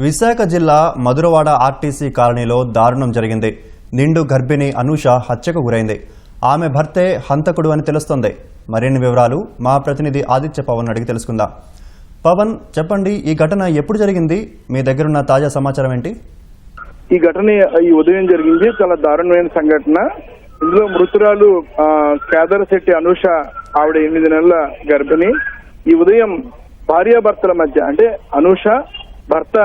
విశాఖ జిల్లా మధురవాడ ఆర్టీసీ కాలనీలో దారుణం జరిగింది. నిండు గర్భిణి అనూష హత్యకు గురైంది. ఆమె భర్తే హంతకుడు అని తెలుస్తోంది. మరిన్ని వివరాలు మా ప్రతినిధి ఆదిత్య పవన్ అడిగి తెలుసుకుందాం. పవన్, చెప్పండి, ఈ ఘటన ఎప్పుడు జరిగింది? మీ దగ్గరున్న తాజా సమాచారం ఏంటి? ఈ ఘటన ఈ ఉదయం జరిగింది. చాలా దారుణమైన సంఘటన. ఇందులో మృతురాలు కేదారశెట్టి అనూష. ఆవిడ 8 నెలల గర్భిణి. ఈ ఉదయం భార్యాభర్తల మధ్య, అంటే అనూష భర్త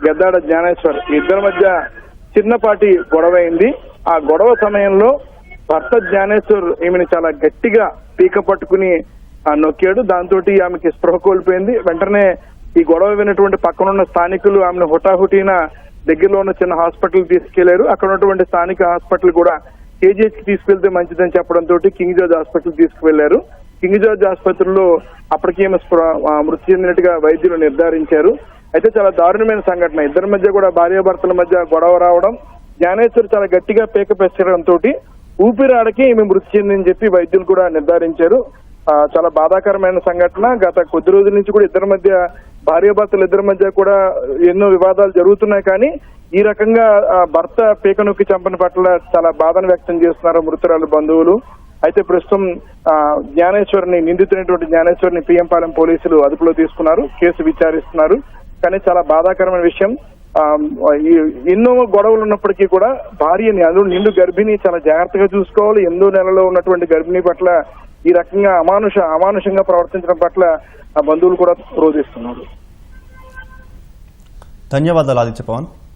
గద్దాడ జ్ఞానేశ్వర్, ఇద్దరి మధ్య చిన్నపాటి గొడవ అయింది. ఆ గొడవ సమయంలో భర్త జ్ఞానేశ్వర్ ఈమెను చాలా గట్టిగా పీక పట్టుకుని నొక్కాడు. దాంతో ఆమెకి స్పృహ కోల్పోయింది. వెంటనే ఈ గొడవ విన్నటువంటి పక్కనున్న స్థానికులు ఆమెను హుటాహుటీన దగ్గరలో ఉన్న చిన్న హాస్పిటల్ తీసుకెళ్లారు. అక్కడ ఉన్నటువంటి స్థానిక హాస్పిటల్ కూడా కేజీహెచ్ కి తీసుకెళ్తే మంచిదని చెప్పడంతో కింగ్ జార్జ్ హాస్పిటల్ తీసుకువెళ్లారు. కింగ్ జార్జ్ ఆసుపత్రిలో అప్పటికే మృతి చెందినట్టుగా వైద్యులు నిర్ధారించారు. అయితే చాలా దారుణమైన సంఘటన. ఇద్దరి మధ్య కూడా భార్యాభర్తల మధ్య గొడవ రావడం, జ్ఞానేశ్వర్ చాలా గట్టిగా పీక పెంచడంతో ఊపిరాడకి ఈమె మృతి చెందని చెప్పి వైద్యులు కూడా నిర్ధారించారు. చాలా బాధాకరమైన సంఘటన. గత కొద్ది రోజుల నుంచి కూడా ఇద్దరి మధ్య, భార్యాభర్తలు ఇద్దరి మధ్య కూడా ఎన్నో వివాదాలు జరుగుతున్నాయి. కానీ ఈ రకంగా భర్త పీక నొక్కి చంపని పట్ల చాలా బాధను వ్యక్తం చేస్తున్నారు మృతురాలు బంధువులు. అయితే ప్రస్తుతం జ్ఞానేశ్వర్ని, నిందితున్నటువంటి జ్ఞానేశ్వర్ని పిఎంపాలెం పోలీసులు అదుపులో తీసుకున్నారు. కేసు విచారిస్తున్నారు. కానీ చాలా బాధాకరమైన విషయం, ఎన్నో గొడవలు ఉన్నప్పటికీ కూడా భార్యని, అందులో నిండు గర్భిణి, చాలా జాగ్రత్తగా చూసుకోవాలి. 8 నెలలో ఉన్నటువంటి గర్భిణి పట్ల ఈ రకంగా అమానుషంగా ప్రవర్తించడం పట్ల బంధువులు కూడా రోధిస్తున్నారు. ధన్యవాదాలు ఆదిత్య పవన్.